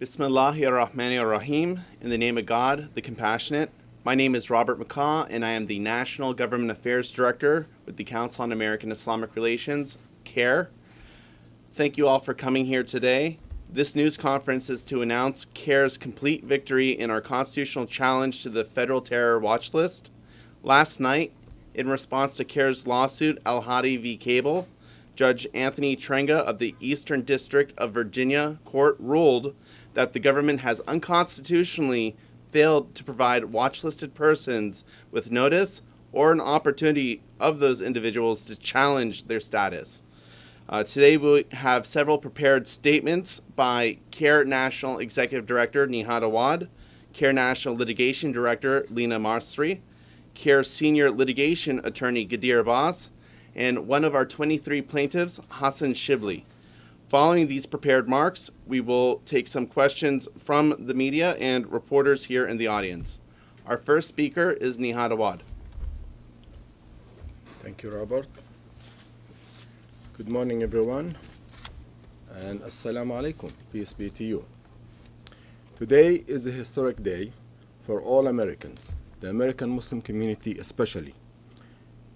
Bismillahirrahmanirrahim. In the name of God, the Compassionate. My name is Robert McCaw, and I am the National Government Affairs Director with the Council on American Islamic Relations, CAIR. Thank you all for coming here today. This news conference is to announce CAIR's complete victory in our constitutional challenge to the federal terror watch list. Last night, in response to CAIR's lawsuit, Al-Hadi v. Cable, Judge Anthony Trenga of the Eastern District of Virginia Court ruled that the government has unconstitutionally failed to provide watch-listed persons with notice or an opportunity of those individuals to challenge their status. Today we have several prepared statements by CAIR National Executive Director Nihad Awad, CAIR National Litigation Director Lena Marsri, CAIR Senior Litigation Attorney Gadir Abbas, and one of our 23 plaintiffs, Hassan Shibli. Following these prepared remarks, we will take some questions from the media and reporters here in the audience. Our first speaker is Nihad Awad. Thank you, Robert. Good morning, everyone, and Assalamu alaikum. Peace be to you. Today is a historic day for all Americans, the American Muslim community especially,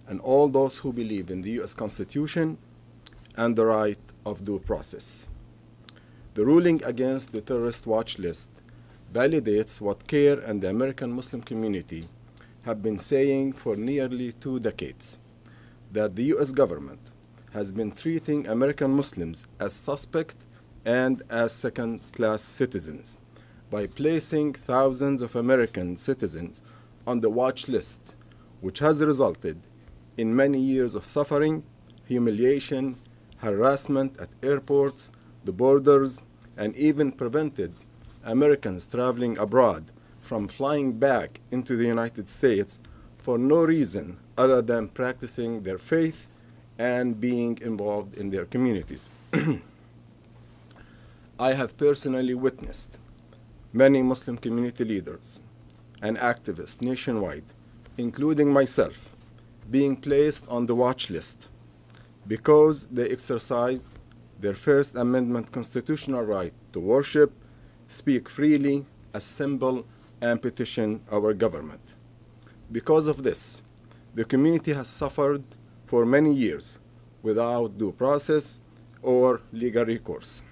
and all those who believe in the U.S. Constitution and the right of due process. The ruling against the terrorist watch list validates what CAIR and the American Muslim community have been saying for nearly 2 decades, that the U.S. government has been treating American Muslims as suspect and as second-class citizens by placing thousands of American citizens on the watch list, which has resulted in many years of suffering, humiliation, harassment at airports, the borders, and even prevented Americans traveling abroad from flying back into the United States for no reason other than practicing their faith and being involved in their communities. I have personally witnessed many Muslim community leaders and activists nationwide, including myself, being placed on the watch list because they exercised their First Amendment constitutional right to worship, speak freely, assemble, and petition our government. Because of this, the community has suffered for many years without due process or legal recourse.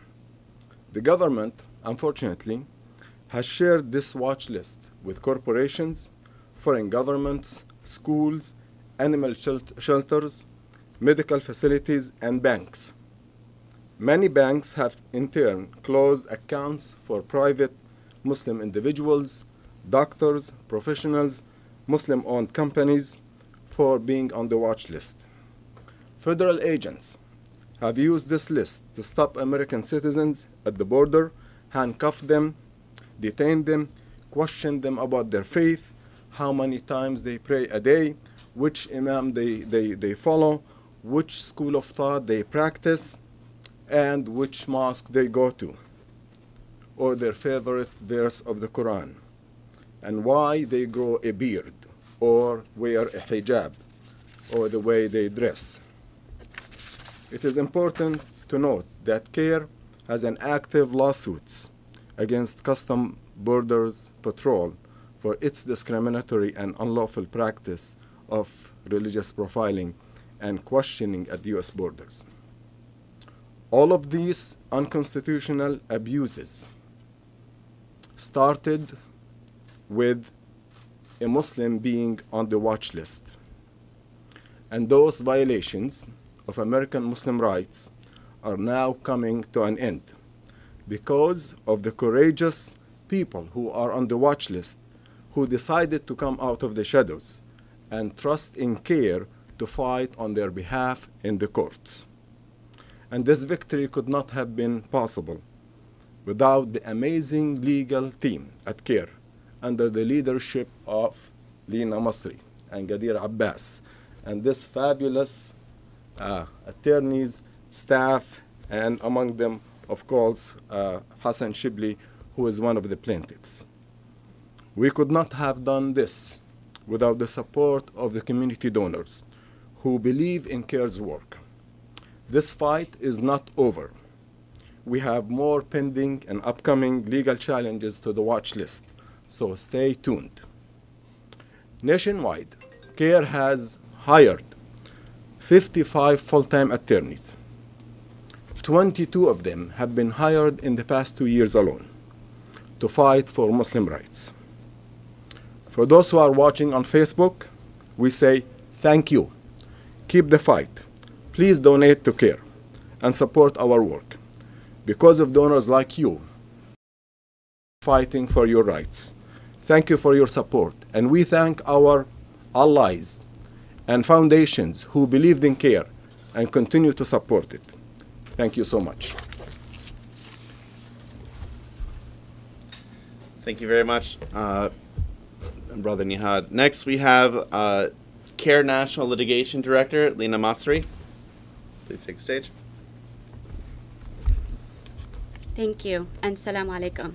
The government, unfortunately, has shared this watch list with corporations, foreign governments, schools, animal shelters, medical facilities, and banks. Many banks have in turn closed accounts for private Muslim individuals, doctors, professionals, Muslim-owned companies for being on the watch list. Federal agents have used this list to stop American citizens at the border, handcuff them, detain them, question them about their faith, how many times they pray a day, which imam they follow, which school of thought they practice, and which mosque they go to, or their favorite verse of the Quran, and why they grow a beard, or wear a hijab, or the way they dress. It is important to note that CAIR has an active lawsuits against Custom Borders Patrol for its discriminatory and unlawful practice of religious profiling and questioning at U.S. borders. All of these unconstitutional abuses started with a Muslim being on the watch list. And those violations of American Muslim rights are now coming to an end because of the courageous people who are on the watch list who decided to come out of the shadows and trust in CAIR to fight on their behalf in the courts. And this victory could not have been possible without the amazing legal team at CAIR under the leadership of Lena Marsri and Gadir Abbas, and this fabulous attorneys, staff, and among them, of course, Hassan Shibli, who is one of the plaintiffs. We could not have done this without the support of the community donors who believe in CAIR's work. This fight is not over. we have more pending and upcoming legal challenges to the watch list, so stay tuned. Nationwide, CAIR has hired 55 full-time attorneys. 22 of them have been hired in the past 2 years alone to fight for Muslim rights. For those who are watching on Facebook, we say thank you. Keep the fight. Please donate to CAIR and support our work. Because of donors like you fighting for your rights. Thank you for your support, and we thank our allies and foundations who believed in CAIR and continue to support it. Thank you so much. Thank you very much, Brother Nihad. Next, we have CAIR National Litigation Director, Lina Masri. Please take the stage. Thank you, and salam alaikum.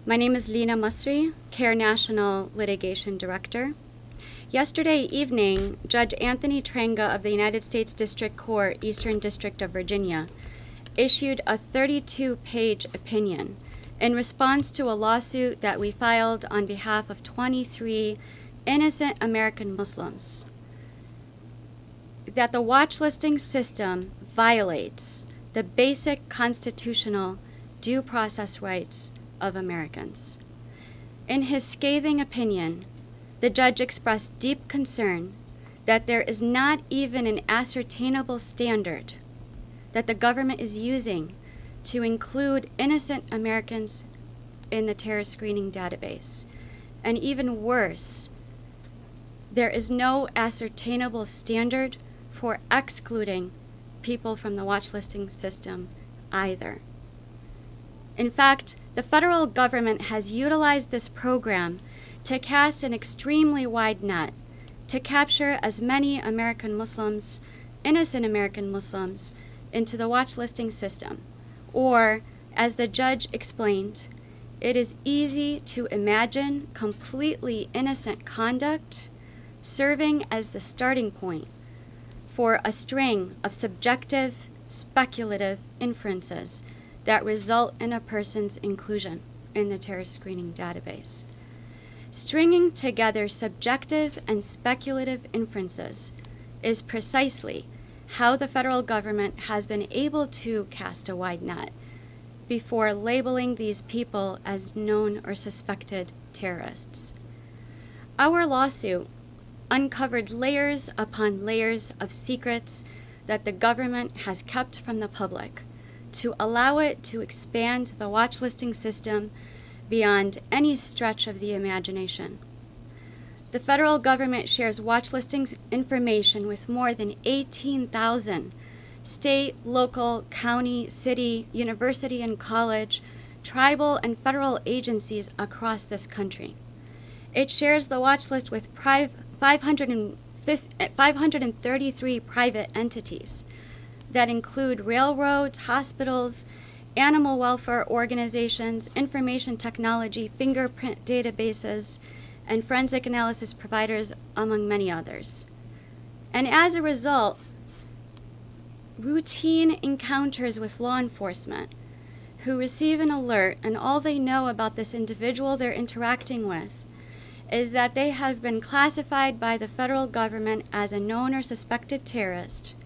My name is Lina Masri, CAIR National Litigation Director. Yesterday evening, Judge Anthony Tranga of the United States District Court, Eastern District of Virginia, issued a 32-page opinion in response to a lawsuit that we filed on behalf of 23 innocent American Muslims, that the watchlisting system violates the basic constitutional due process rights of Americans. In his scathing opinion, the judge expressed deep concern that there is not even an ascertainable standard that the government is using to include innocent Americans in the terror screening database. And even worse, there is no ascertainable standard for excluding people from the watchlisting system either. In fact, the federal government has utilized this program to cast an extremely wide net to capture as many American Muslims, innocent American Muslims, into the watchlisting system. Or, as the judge explained, it is easy to imagine completely innocent conduct serving as the starting point for a string of subjective, speculative inferences that result in a person's inclusion in the terror screening database. Stringing together subjective and speculative inferences is precisely how the federal government has been able to cast a wide net before labeling these people as known or suspected terrorists. Our lawsuit uncovered layers upon layers of secrets that the government has kept from the public to allow it to expand the watchlisting system beyond any stretch of the imagination. The federal government shares watchlisting information with more than 18,000 state, local, county, city, university, and college, tribal, and federal agencies across this country. It shares the watch list with 533 private entities that include railroads, hospitals, animal welfare organizations, information technology, fingerprint databases, and forensic analysis providers, among many others. And as a result, routine encounters with law enforcement who receive an alert and all they know about this individual they're interacting with is that they have been classified by the federal government as a known or suspected terrorist.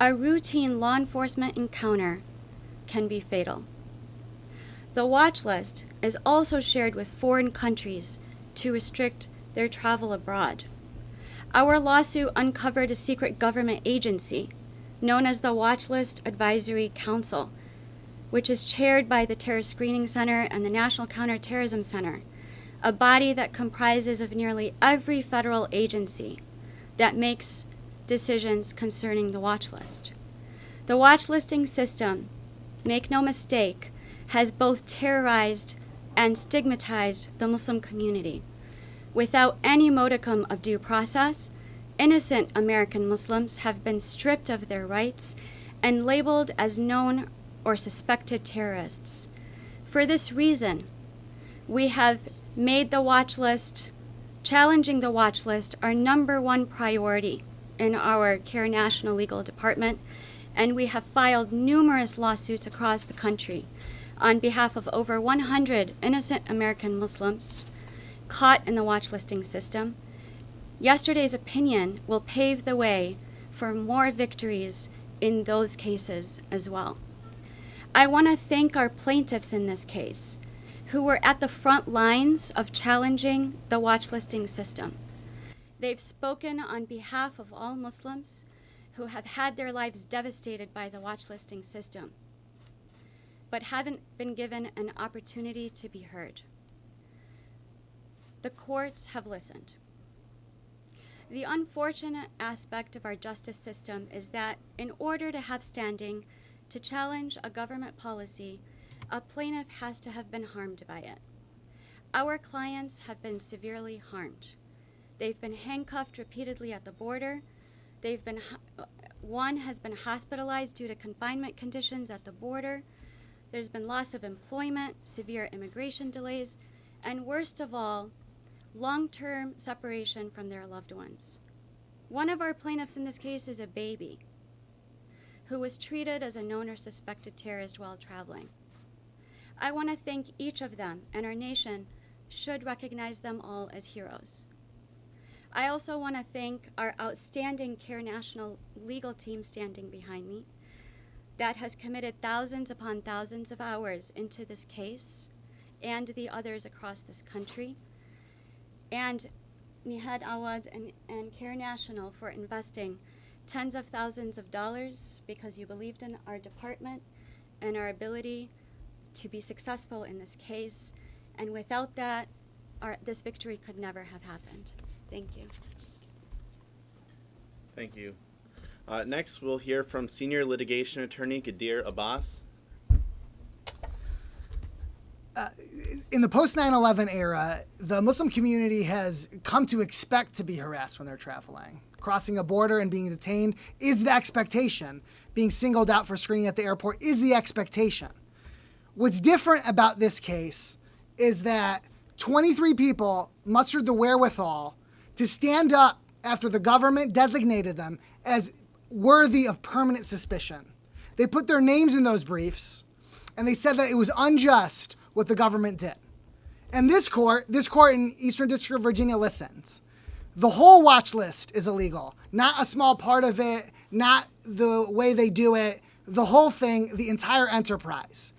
A routine law enforcement encounter can be fatal. The watch list is also shared with foreign countries to restrict their travel abroad. Our lawsuit uncovered a secret government agency known as the Watch List Advisory Council, which is chaired by the Terror Screening Center and the National Counterterrorism Center, a body that comprises of nearly every federal agency that makes decisions concerning the watch list. The watch listing system, make no mistake, has both terrorized and stigmatized the Muslim community. Without any modicum of due process, innocent American Muslims have been stripped of their rights and labeled as known or suspected terrorists. For this reason, we have made the watch list, challenging the watch list, our number one priority in our CAIR National Legal Department, and we have filed numerous lawsuits across the country on behalf of over 100 innocent American Muslims caught in the watchlisting system. Yesterday's opinion will pave the way for more victories in those cases as well. I want to thank our plaintiffs in this case, who were at the front lines of challenging the watchlisting system. They've spoken on behalf of all Muslims who have had their lives devastated by the watchlisting system, but haven't been given an opportunity to be heard. The courts have listened. The unfortunate aspect of our justice system is that in order to have standing to challenge a government policy, a plaintiff has to have been harmed by it. Our clients have been severely harmed. They've been handcuffed repeatedly at the border. One has been hospitalized due to confinement conditions at the border. There's been loss of employment, severe immigration delays, and worst of all, long-term separation from their loved ones. One of our plaintiffs in this case is a baby who was treated as a known or suspected terrorist while traveling. I want to thank each of them, and our nation should recognize them all as heroes. I also want to thank our outstanding CAIR National legal team standing behind me that has committed thousands upon thousands of hours into this case and the others across this country. And Nihad Awad and CAIR National for investing tens of thousands of dollars because you believed in our department and our ability to be successful in this case. And without that, this victory could never have happened. Thank you. Thank you. Next, we'll hear from senior litigation attorney Qadir Abbas. In the post 9/11 era, the Muslim community has come to expect to be harassed when they're traveling. Crossing a border and being detained is the expectation. Being singled out for screening at the airport is the expectation. What's different about this case is that 23 people mustered the wherewithal to stand up after the government designated them as worthy of permanent suspicion. They put their names in those briefs, and they said that it was unjust what the government did. And this court in Eastern District of Virginia listens. The whole watch list is illegal, not a small part of it, not the way they do it, the whole thing, the entire enterprise.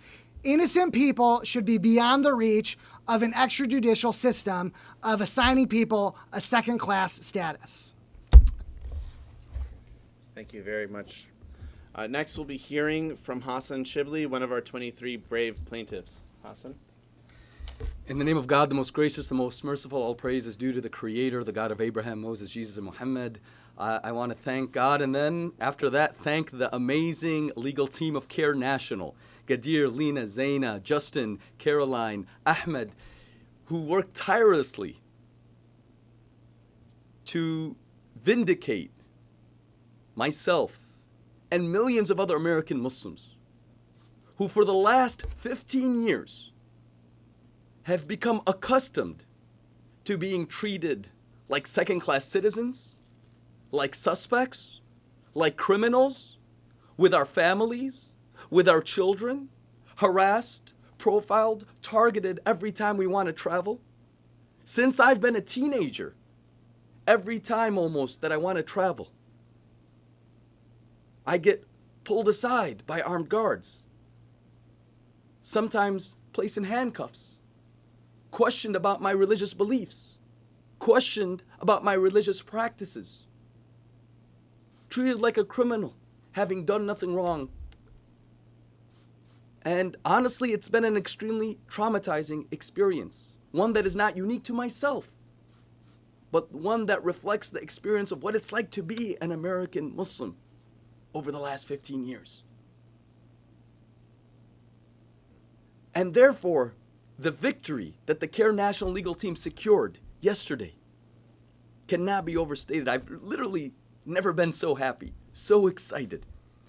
Innocent people should be beyond the reach of an extrajudicial system of assigning people a second-class status. Thank you very much. Next, we'll be hearing from Hassan Shibli, one of our 23 brave plaintiffs. Hassan? In the name of God, the most gracious, the most merciful, all praise is due to the Creator, the God of Abraham, Moses, Jesus, and Muhammad. I want to thank God, and then after that, thank the amazing legal team of CAIR National. Qadir, Lena, Zaina, Justin, Caroline, Ahmed, who worked tirelessly to vindicate myself and millions of other American Muslims who for the last 15 years have become accustomed to being treated like second-class citizens, like suspects, like criminals, with our families, with our children, harassed, profiled, targeted every time we want to travel. Since I've been a teenager, every time almost that I want to travel, I get pulled aside by armed guards, sometimes placed in handcuffs, questioned about my religious beliefs, questioned about my religious practices, treated like a criminal, having done nothing wrong. And honestly, it's been an extremely traumatizing experience, one that is not unique to myself, but one that reflects the experience of what it's like to be an American Muslim over the last 15 years. And therefore, the victory that the CAIR National Legal Team secured yesterday cannot be overstated. I've literally never been so happy, so excited.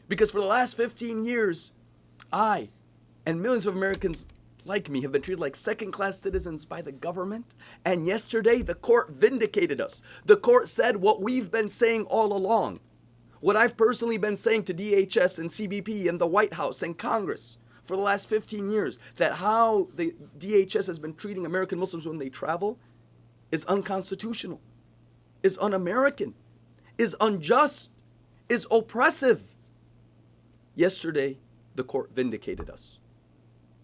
Because for the last 15 years, I and millions of Americans like me have been treated like second-class citizens by the government. And yesterday, the court vindicated us. The court said what we've been saying all along. What I've personally been saying to DHS and CBP and the White House and Congress for the last 15 years, that how the DHS has been treating American Muslims when they travel is unconstitutional, is un-American, is unjust, is oppressive. Yesterday, the court vindicated us.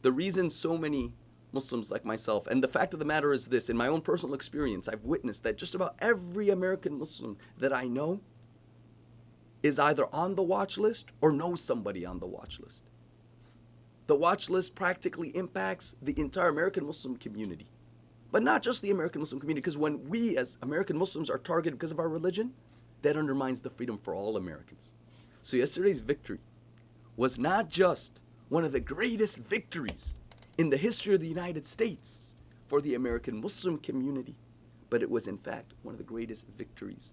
The reason so many Muslims like myself, and the fact of the matter is this, in my own personal experience, I've witnessed that just about every American Muslim that I know is either on the watch list or knows somebody on the watch list. The watch list practically impacts the entire American Muslim community. But not just the American Muslim community, because when we as American Muslims are targeted because of our religion, that undermines the freedom for all Americans. So yesterday's victory was not just one of the greatest victories in the history of the United States for the American Muslim community, but it was in fact one of the greatest victories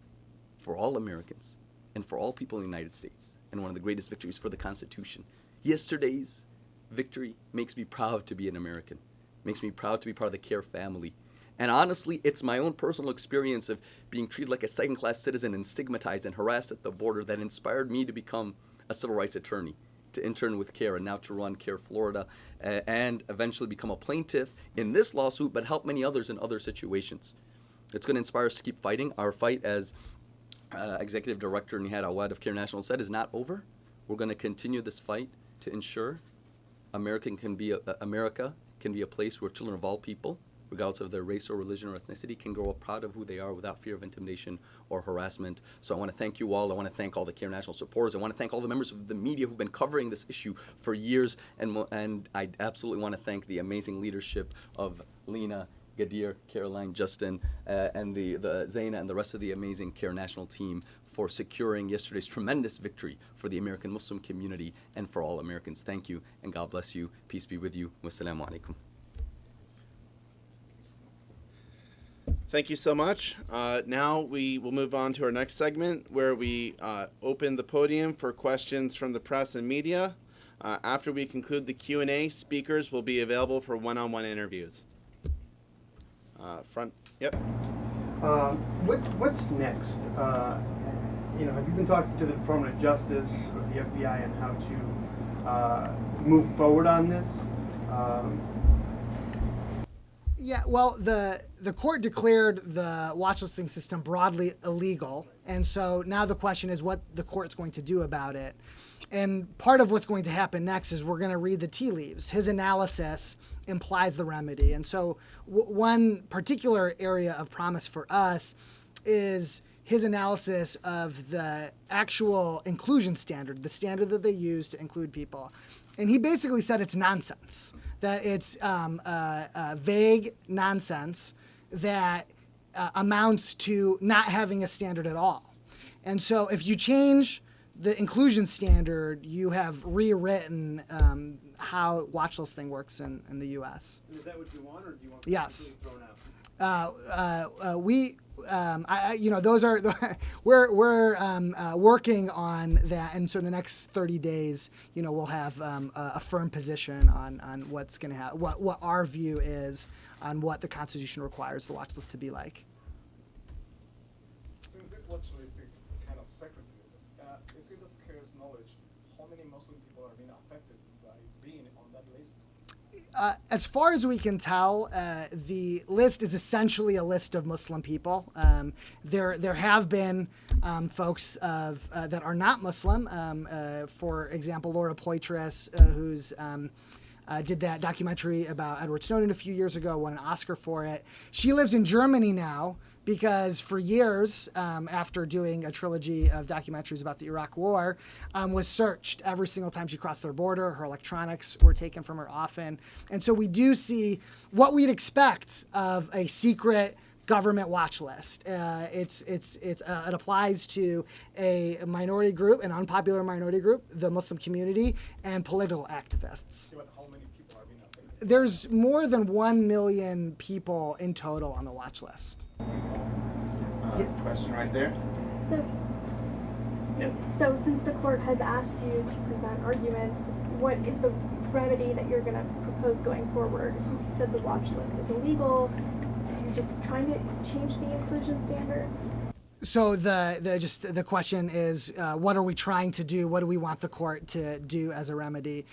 for all Americans and for all people in the United States, and one of the greatest victories for the Constitution. Yesterday's victory makes me proud to be an American, makes me proud to be part of the CAIR family. And honestly, it's my own personal experience of being treated like a second-class citizen and stigmatized and harassed at the border that inspired me to become a civil rights attorney, to intern with CAIR, and now to run CAIR Florida, and eventually become a plaintiff in this lawsuit, but help many others in other situations. It's going to inspire us to keep fighting. Our fight, as Executive Director Nihad Awad of CAIR National said, is not over. We're going to continue this fight to ensure America can be a place where children of all people, regardless of their race or religion or ethnicity, can grow up proud of who they are without fear of intimidation or harassment. So I want to thank you all. I want to thank all the CAIR National supporters. I want to thank all the members of the media who've been covering this issue for years. And I absolutely want to thank the amazing leadership of Lena, Gadir, Caroline, Justin, and the Zaina and the rest of the amazing CAIR National team for securing yesterday's tremendous victory for the American Muslim community and for all Americans. Thank you, and God bless you. Peace be with you. Wassalamu alaikum. Thank you so much. Now we will move on to our next segment, where we open the podium for questions from the press and media. After we conclude the Q&A, speakers will be available for one-on-one interviews. Front, yep. What's next? Have you been talking to the Department of Justice or the FBI on how to move forward on this? Yeah, well, the court declared the watch listing system broadly illegal, and so now the question is what the court's going to do about it. And part of what's going to happen next is we're going to read the tea leaves. His analysis implies the remedy. And so one particular area of promise for us is his analysis of the actual inclusion standard, the standard that they use to include people. And he basically said it's nonsense, that it's vague nonsense that amounts to not having a standard at all. And so if you change the inclusion standard, you have rewritten how watch listing works in the U.S. And is that what you want, or do you want Yes. thrown out? Those are we're working on that, and so in the next 30 days, we'll have a firm position on what's going to happen, what our view is on what the Constitution requires the watch list to be like. Since this watch list is kind of secretive, is it of CAIR's knowledge how many Muslim people are being affected by being on that list? As far as we can tell, the list is essentially a list of Muslim people. There have been folks that are not Muslim. For example, Laura Poitras, who's did that documentary about Edward Snowden a few years ago, won an Oscar for it. She lives in Germany now because for years, after doing a trilogy of documentaries about the Iraq War, was searched every single time she crossed their border. Her electronics were taken from her often. And so we do see what we'd expect of a secret government watch list. It applies to a minority group, an unpopular minority group, the Muslim community, and political activists. But how many people are being affected? There's more than 1 million people in total on the watch list. Question right there. So since the court has asked you to present arguments, what is the remedy that you're going to propose going forward? Since you said the watch list is illegal, are you just trying to change the inclusion standards? So the question is, what are we trying to do? What do we want the court to do as a remedy?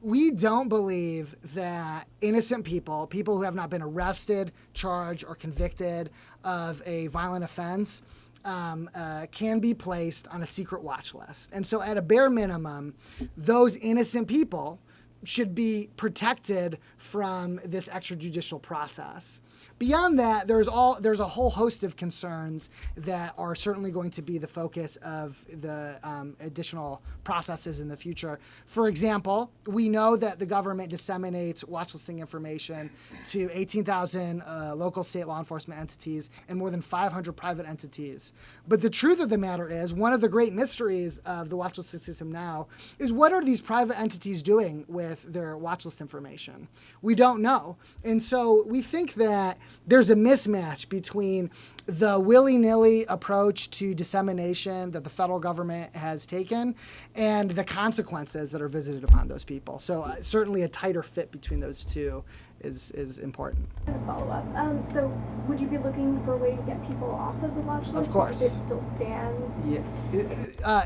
We don't believe that innocent people who have not been arrested, charged, or convicted of a violent offense can be placed on a secret watch list. And so at a bare minimum, those innocent people should be protected from this extrajudicial process. Beyond that, there's a whole host of concerns that are certainly going to be the focus of the additional processes in the future. For example, we know that the government disseminates watch listing information to 18,000 local state law enforcement entities and more than 500 private entities. But the truth of the matter is, one of the great mysteries of the watch listing system now is, what are these private entities doing with their watch list information? We don't know. And so we think that there's a mismatch between the willy-nilly approach to dissemination that the federal government has taken and the consequences that are visited upon those people. So certainly a tighter fit between those two is important. Follow up. So would you be looking for a way to get people off of the watch list? Of course. If it still stands? Yeah.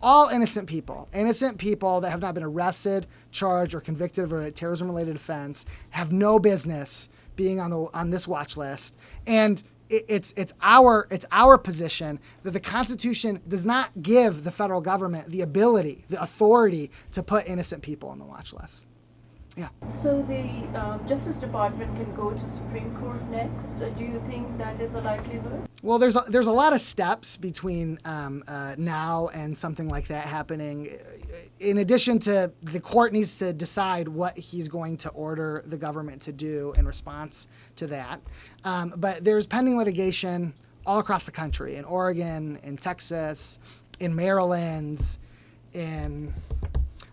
All innocent people that have not been arrested, charged, or convicted of a terrorism-related offense have no business being on this watch list. And it's our position that the Constitution does not give the federal government the ability, the authority to put innocent people on the watch list. Yeah. So the Justice Department can go to Supreme Court next. Do you think that is a likelihood? Well, there's a lot of steps between now and something like that happening. In addition to, the court needs to decide what he's going to order the government to do in response to that. But there's pending litigation all across the country, in Oregon, in Texas, in Maryland, in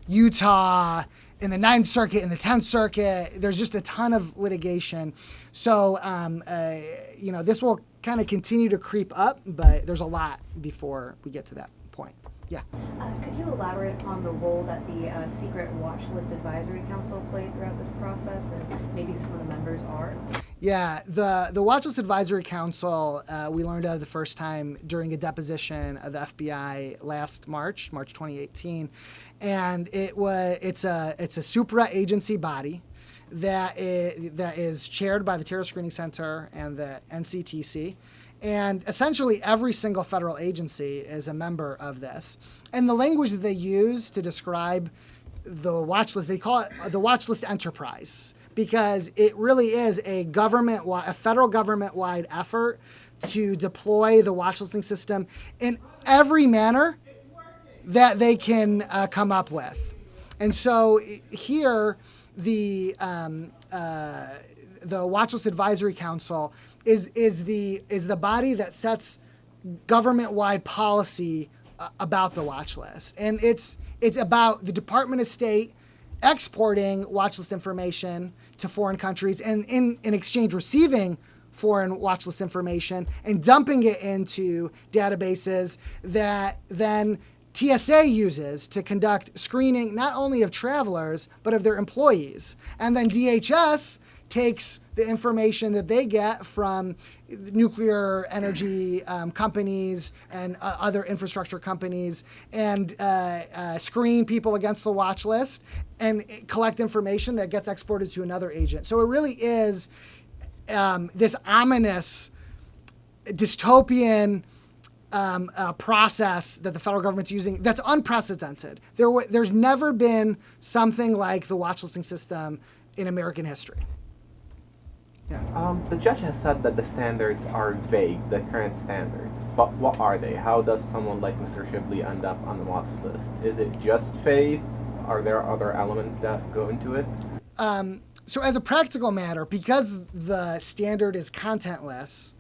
Utah, in the 9th Circuit, in the 10th Circuit. There's just a ton of litigation. So, this will kind of continue to creep up, but there's a lot before we get to that point. Yeah. Could you elaborate upon the role that the Secret Watch List Advisory Council played throughout this process, and maybe who some of the members are? Yeah, the Watch List Advisory Council, we learned of the first time during a deposition of the FBI last March 2018, and it's a supra agency body that is chaired by the Terror Screening Center and the NCTC. And essentially every single federal agency is a member of this. And the language that they use to describe the watch list, they call it the watch list enterprise, because it really is a federal government-wide effort to deploy the watch listing system in every manner that they can come up with. And so here, the Watch List Advisory Council is the body that sets government-wide policy about the watch list, and it's about the Department of State exporting watch list information to foreign countries, and in exchange receiving foreign watch list information and dumping it into databases that then TSA uses to conduct screening not only of travelers but of their employees, and then DHS takes the information that they get from nuclear energy companies and other infrastructure companies and screen people against the watch list and collect information that gets exported to another agent. So it really is this ominous, dystopian process that the federal government's using that's unprecedented. There's never been something like the watch listing system in American history. Yeah. The judge has said that the standards are vague, the current standards. But what are they? How does someone like Mr. Shibley end up on the watch list? Is it just faith? Are there other elements that go into it? So as a practical matter, because the standard is contentless,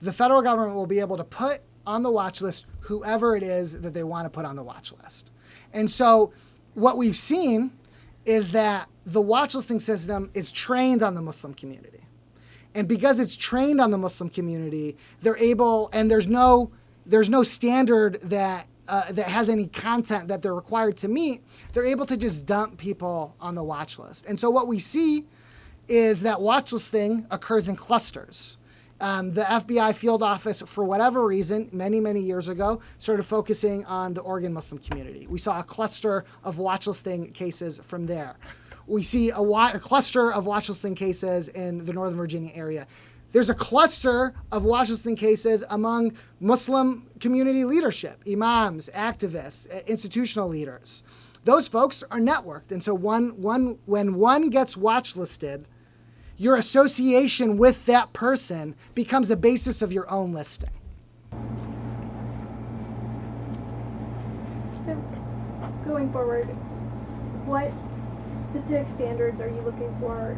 the federal government will be able to put on the watch list whoever it is that they want to put on the watch list. And so what we've seen is that the watch listing system is trained on the Muslim community. And because it's trained on the Muslim community, they're able, and there's no standard that has any content that they're required to meet, they're able to just dump people on the watch list. And so what we see is that watch listing occurs in clusters. The FBI field office, for whatever reason, many, many years ago, started focusing on the Oregon Muslim community. We saw a cluster of watchlisting cases from there. We see a cluster of watchlisting cases in the Northern Virginia area. There's a cluster of watchlisting cases among Muslim community leadership, imams, activists, institutional leaders. Those folks are networked. And so when one gets watchlisted, your association with that person becomes a basis of your own listing. So, going forward, what specific standards are you looking for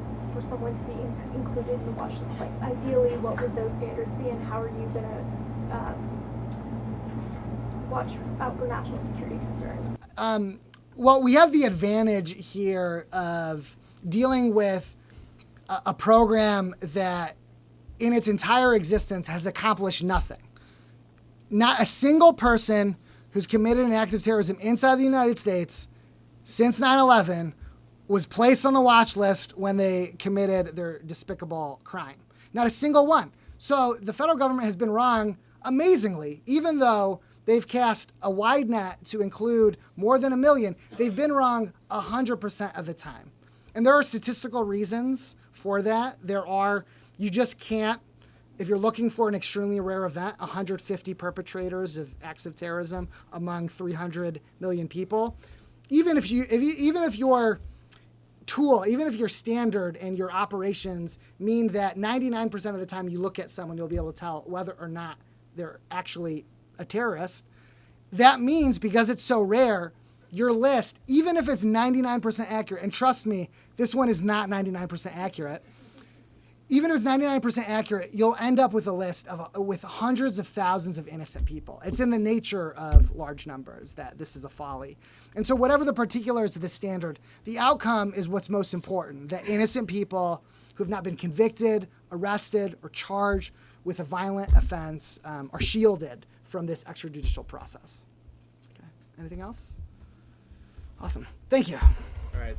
someone to be included in the watch list? Like, ideally, what would those standards be, and how are you going to watch out for national security concerns? Well, we have the advantage here of dealing with a program that in its entire existence has accomplished nothing. Not a single person who's committed an act of terrorism inside the United States since 9/11 was placed on the watch list when they committed their despicable crime. Not a single one. So the federal government has been wrong amazingly, even though they've cast a wide net to include more than 1 million. They've been wrong 100% of the time. And there are statistical reasons for that. You just can't, if you're looking for an extremely rare event, 150 perpetrators of acts of terrorism among 300 million people. Even if your tool, even if your standard and your operations mean that 99% of the time you look at someone, you'll be able to tell whether or not they're actually a terrorist. That means, because it's so rare, your list, even if it's 99% accurate, and trust me, this one is not 99% accurate, even if it's 99% accurate, you'll end up with a list with hundreds of thousands of innocent people. It's in the nature of large numbers that this is a folly. And so whatever the particulars of the standard, the outcome is what's most important, that innocent people who have not been convicted, arrested, or charged with a violent offense are shielded from this extrajudicial process. Okay. Anything else? Awesome. Thank you. All right.